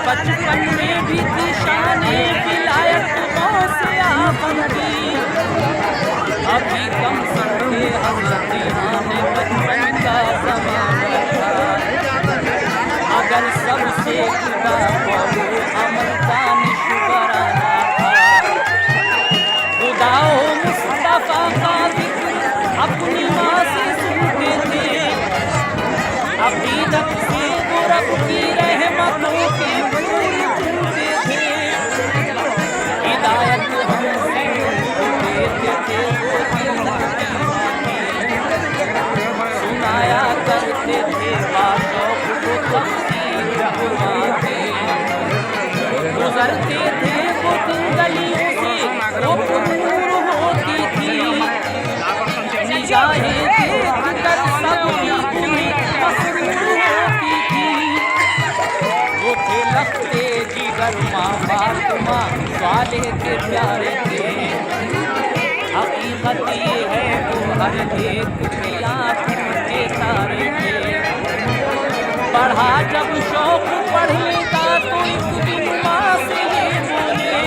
बचपन में भी थी शाने विलायत से आफम की, अभी कम सबके हंसती आने बचपन का ज़माना था। अगर सबसे जुदा बोलो अमल का निशुबराना था। खुदा ओ मुस्तफा का जिक्र अपनी माँ से सुनते थे, अकीदत से वो रब की रहमतों के फूल चुनते थे। हिदायत हमसे देते थे वो सुनाया करते थे बाशौक को तफसीर कुरान की। गुजरते थे वो दिन गलियों से वो पुरनूर होती थी, निगाहें देख कर सबकी उन्हें मसरूर होती थी। वो थे लखते जिगर माँ फातिमा वाले के प्यारे थे। हकीकत ये है वो हर एक की आँखों के तारे थे। पढ़ा जब शौक पढ़ने का तो एक दिन माँ से ये बोले,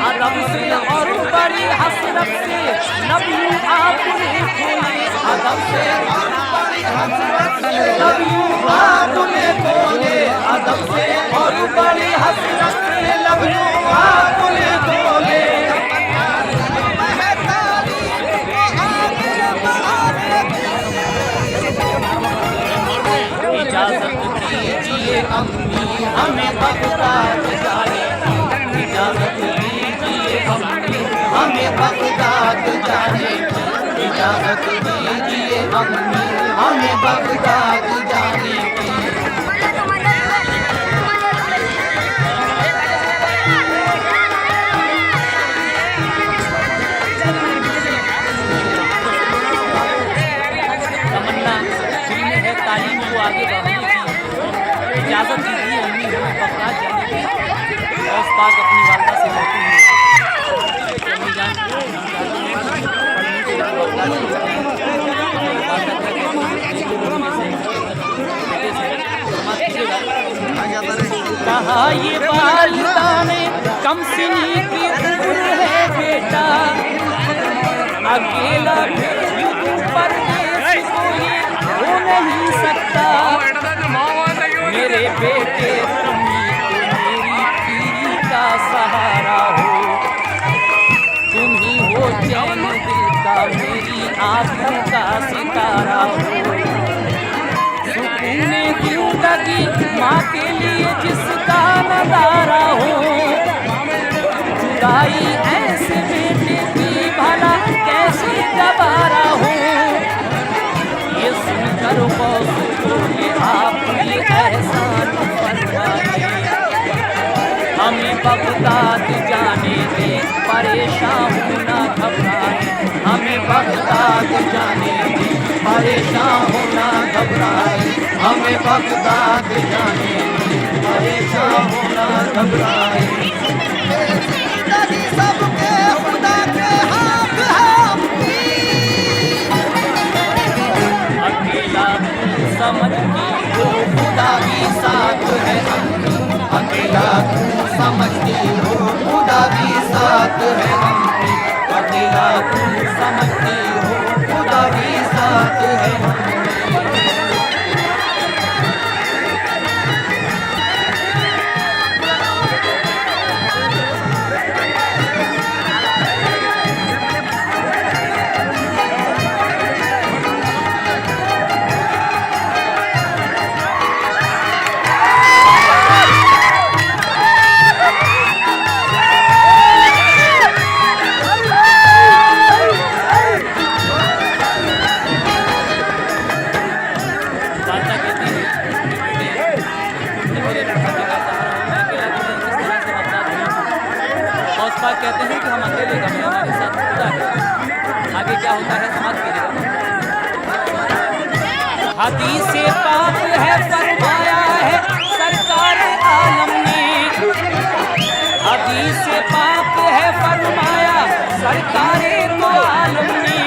अदब से और बड़ी हसरत से नबियों आपने खोले। अदब से नबियों आपने खोले, अदब से और बड़ी हसरत से नबियों आपने खोले। इजाजत दीजिए अम्मी हमें बगदाद जाने की, इजाजत दीजिए अम्मी हमें बगदाद जाने की, इजाजत दीजिए अम्मी हमें बगदाद जाने की। तमन्ना दिल में है तालीम को आगे बढ़ाने की, इजाजत दीजिए अम्मी हमें बगदाद जाने की। और पाक अपनी वालदा से कहती हैं, अम्मी जान कहा ये वालिदा ने कम सिनी की उम्र है बेटा, अकेला परदेश को ये हो नहीं सकता। मेरे बेटे तुम्ही तो मेरी पीरी का सहारा हो, तुम ही हो चैन दिल का मेरी आँखों का सितारा हो। सुकूने जिंदगी माँ के लिए जिसका नजारा हो, जुदाई ऐसे बेटे की भला कैसे गवारा हो। ये सुनकर बहुत बोले आप ये एहसान फरमाइए, हमें बगदाद जाने दे परेशान होना घबराए। हमें बगदाद जाने दे परेशान होना घबराए। हमें बगदाद जाने दे परेशान होना घबराए। सबके खुदा के हाथ है, अकेला समझती हो खुदा भी साथ है अम्मी, अकेला समझती हो खुदा भी साथ है अम्मी, अकेला समझती हो खुदा भी साथ है अम्मी। कहते हैं कि हम अकेले गए, हमारे साथ खुदा है। आगे क्या होता है समाप्त कीजिएगा। हदीस पाक है फरमाया है सरकार आलम ने, हदीस पाक है फरमाया सरकार तो आलम ने।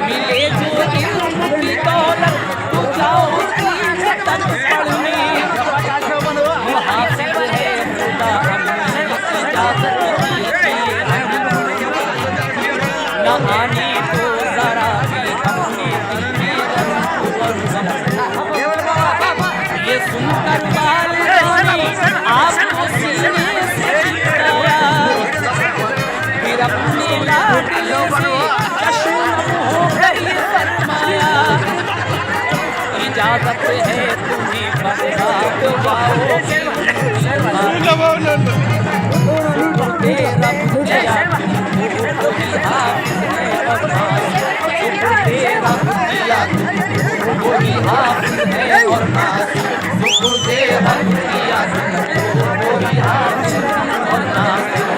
मिले जो इल्म की दौलत तो जाओ दीन तक पढ़ने, दिया तुमको वही हासिल और नासिल।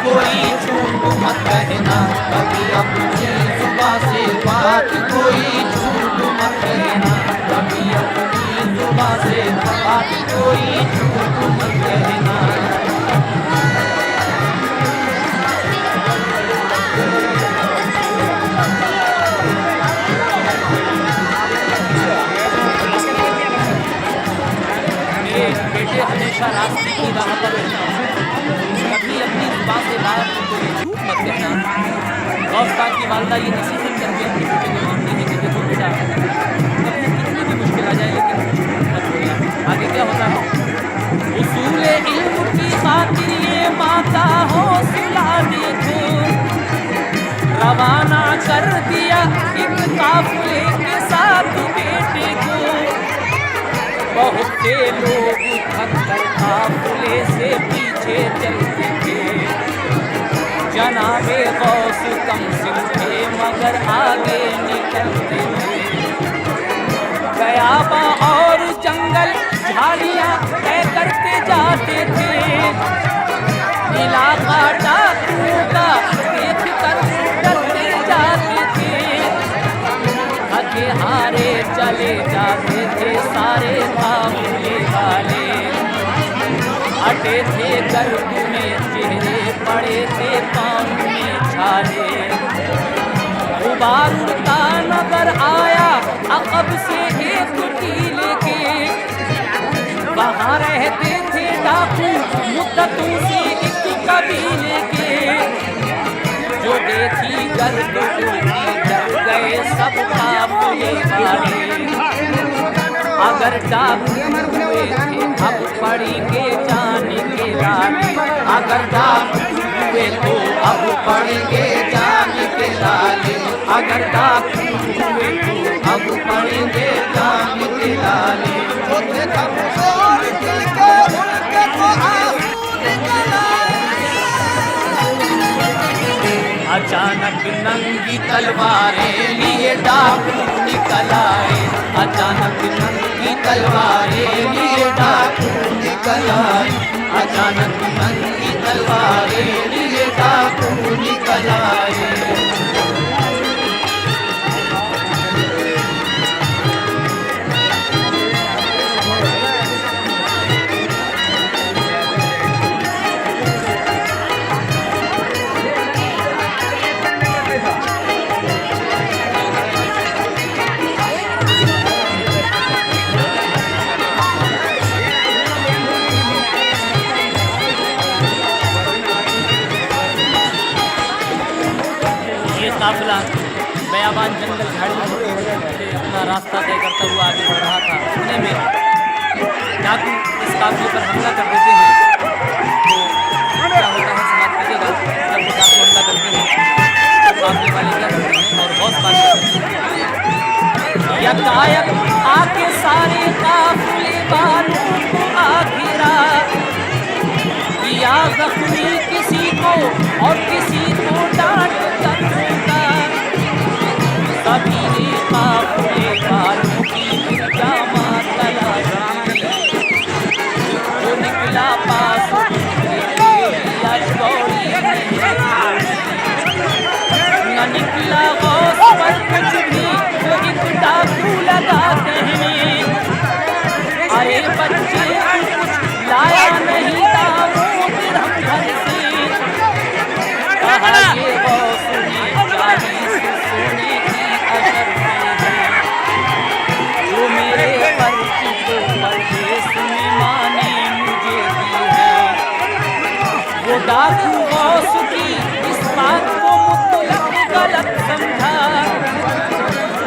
कोई झूठ मत कहना, कभी अपनी जुबां से बात कोई झूठ मत कहना, कभी अपनी जुबां से बात कोई झूठ मत कहना। मेरे बेटे हमेशा रास्ते की राह पर रहना, कभी अपनी जुबान से बात कोई झूठ मत कहना। गौस्ता की वालदा ये नसीहत करके अपने बेटे को मानती है कि देखो बेटा, कभी कितनी भी मुश्किल आ जाए लेकिन झूठ मत बोलना। आगे क्या होता है? उसूल इल्म की खातिर ये माँ का हौसला देखो, रवाना कर दिया एक काफिले के साथ बेटे को। बहुत से लोग थक कर काफिले से पीछे चलते थे, जनाबे गौस कमसिन थे मगर आगे निकलते थे। गयाबा और जंगल झाड़ियाँ तय करते जाते थे, इलाका डाकुओं का देख कर डरते जाते थे। थके हारे चले जाते थे सारे काफिले वाले, अटे थे गर्द में चेहरे पड़े थे पाँव में छाले। गुबार उड़ता नजर आया अकब से एक टीले के, वहाँ रहते थे डाकू मुद्दतों से एक कबीले के। जो देखी गर्द उड़ती डर गए सब काफिले वाले, अगर डाकू हुए थे अब पड़ेंगे जाने के लाले, अगर डाकू हुए तो अब पड़ेंगे जाने के लाले, अगर डाकू हुए तो अब पड़ेंगे जाने के लाले। अचानक नंगी तलवारें लिए डाकू निकल आए, अचानक नंगी तलवारें लिए डाकू निकल आए, अचानक नंगी तलवारें लिए डाकू निकल आए। काफिला बयाबान जंगल झाड़ियों से अपना रास्ता तय करता हुआ आगे बढ़ रहा था। इतने में डाकू इस काफिले पर हमला कर देते हैं। तो क्या होता है समाज करेगा, जब वो डाकू हमला करते हैं तो काफिले वाले क्या करते हैं और बहुत बात करते हैं। यकायक आके सारे काफिले वालों को आघिरा, किया जख्मी किसी को और किसी को डांट कर फेंका। सभी ने काफिले वालों की जामा तलाशी, जो निकला पास या चौड़ी न निकला गौस पर कुछ भी, जो एक डाकू लगाते हैं। अरे बच्चे कुछ लाया नहीं था वो दिरहम घर से, कहा ये गौस ने 40 सोने की अजर में है, जो मेरे पर को परदेश में माने मुझे दी है। वो डाकू गौस की इस बात को मुतलक गलत समझा,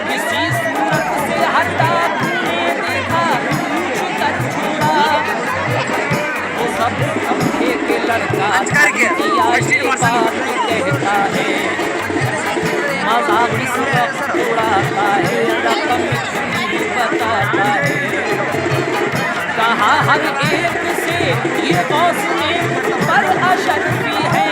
किसी सूरत से हर डाकू ने देखा पूछ कर छोड़ा। वो सब समझे के लड़का दिया ये बात कहता है, मजाक इस वक्त उड़ाता है, रकम इतनी बताता है। कहा हर एक से ये गौस में पर अशरफी है,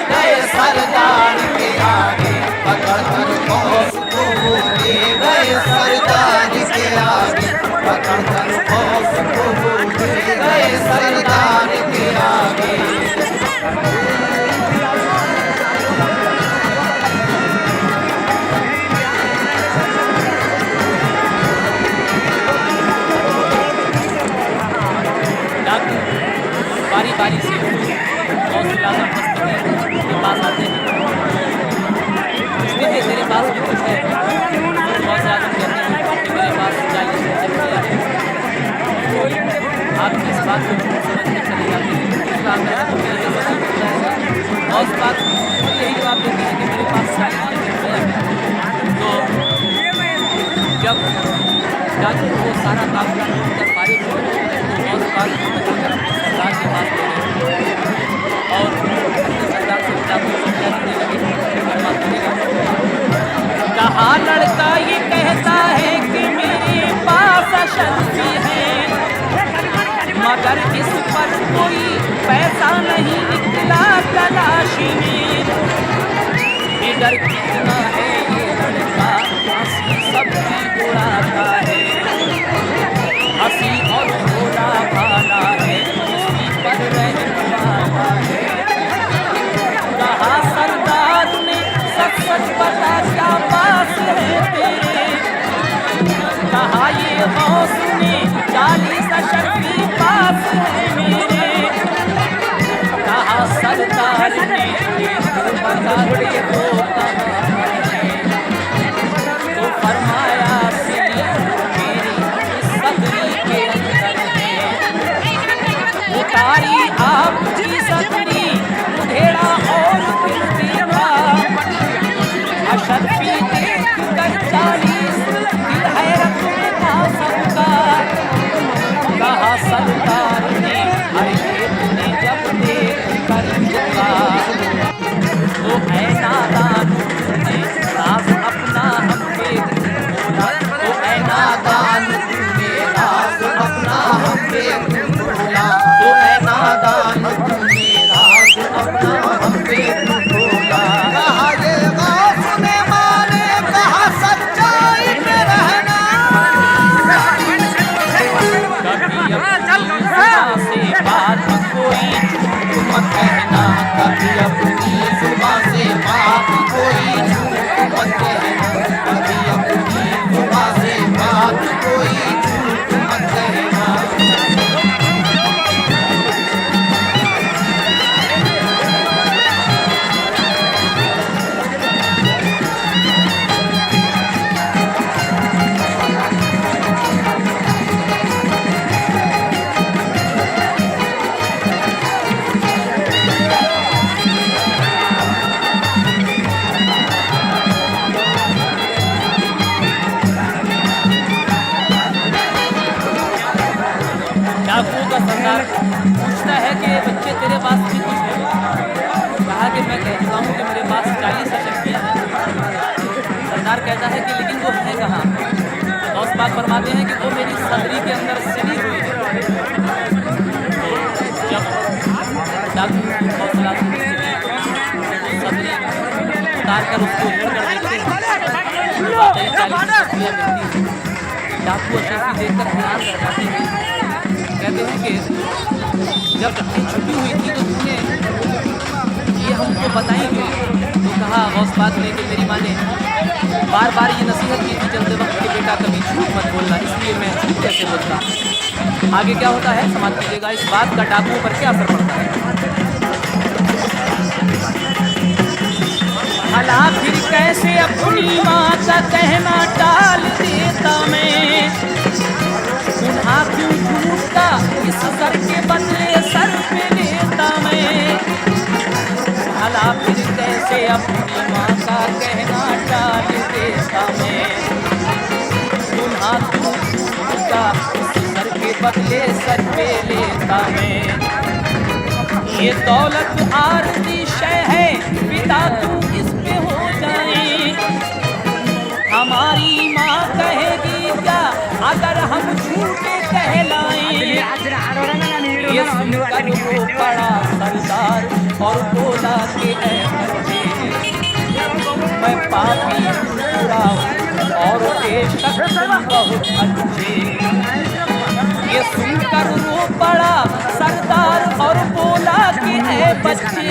गए सरदार के आगे, पकड़ कर खौफ को वो दे गए सरदार के आगे, पकड़ कर खौफ को वो दे गए सरदार के आगे। बारी बारी से हौसला के पास आते हैं, पूछते हैं तेरे पास भी कुछ है। हौसला कहते हैं कि मेरे पास 40 रुपया है। आप इस बात को समझ के चले जाते हैं, और उस बात यही जवाब देते हैं कि मेरे पास 40 रुपया है। तो जब जाकर वो सारा काम कर फारिग हो तो उस बात सरदार के पास गए और सरदार से देने लगे। कहा लड़का ये कहता है कि मेरे पास अशर्फी है, मगर इस पर कोई पैसा नहीं निकला तलाशी में। बिगर कितना है ये लड़का, हंसी सबकी उड़ाता है, हंसी और भोला भाला है, उसी पर रहने वाला है। कहा सरदार ने सच सच बता क्या पास है तेरे, कहा ये गौस ने 40 अशर्फी पास है मेरे। कहा सरदार ने बता दे वो कहाँ है, तो फरमाया मेरी सदरी के अंदर है। उतारी आपकी सदरी उधेड़ा और फिर देखा, अशर्फी देख कर 40 दिल हैरत में था सबका। कहा सरदार ने अरे तूने जब देख कर झुका, तो ऐ नादान तूने राज अपना हमसे बोला, तो ऐ नादान तूने राज अपना हमसे बोला, तो ऐ नादान तूने राज अपना हमसे बोला। कहा ये गौस ने माने, कहा सच्चाई में रहना, कभी अपनी जुबां से बात कोई झूठ मत कहना, कभी अपनी जुबां से बात कोई झूठ मत कहना, कभी अपनी जुबां से बात कोई झूठ मत कहना। डाकुओं का सरदार पूछता है कि बच्चे तेरे पास भी कुछ है। कहा कि मैं कहता हूँ कि मेरे पास 40 अशर्फियाँ हैं। सरदार कहता है कि लेकिन वो है कहाँ। गौस पाक फरमाते हैं कि वो मेरी सदरी के अंदर सिली हुई है। जब डाकू हौसला सदरी उतार कर उसको उजड़ कर देखते हैं, 40 अशर्फियाँ मिलती हैं। डाकू अशर्फी देखकर हैरान रह जाते हैं। कहते हैं कि जब छुट्टी हुई थी तो तुमने ये हमको बताई क्यों। तो कहा गौस पाक ने कि मेरी माँ ने बार बार ये नसीहत की थी चलते वक्त कि बेटा कभी झूठ मत बोलना, इसलिए मैं झूठ कैसे बोलता। आगे क्या होता है समाज कीजिएगा, इस बात का डाकुओं पर क्या असर पड़ता है। भला फिर कैसे अपनी माँ का कहना टाल देता मैं, गुनाह क्यों झूठ का इस सर के बदले सर पे लेता मैं। भला फिर कैसे अपनी माँ का कहना टाल देता मैं, गुनाह क्यों झूठ का इस सर के बदले सर पे लेता मैं। ये दौलत आरती शय है, पिता तू इस पे हो जाए। हमारी माँ कहेगी क्या अगर हम झूठे कहलाएं। ये सुनकर वो पड़ा सरदार और बोला कि बहुत अच्छे। ये सुनकर रो पड़ा सरदार और बोला कि ऐ बच्चे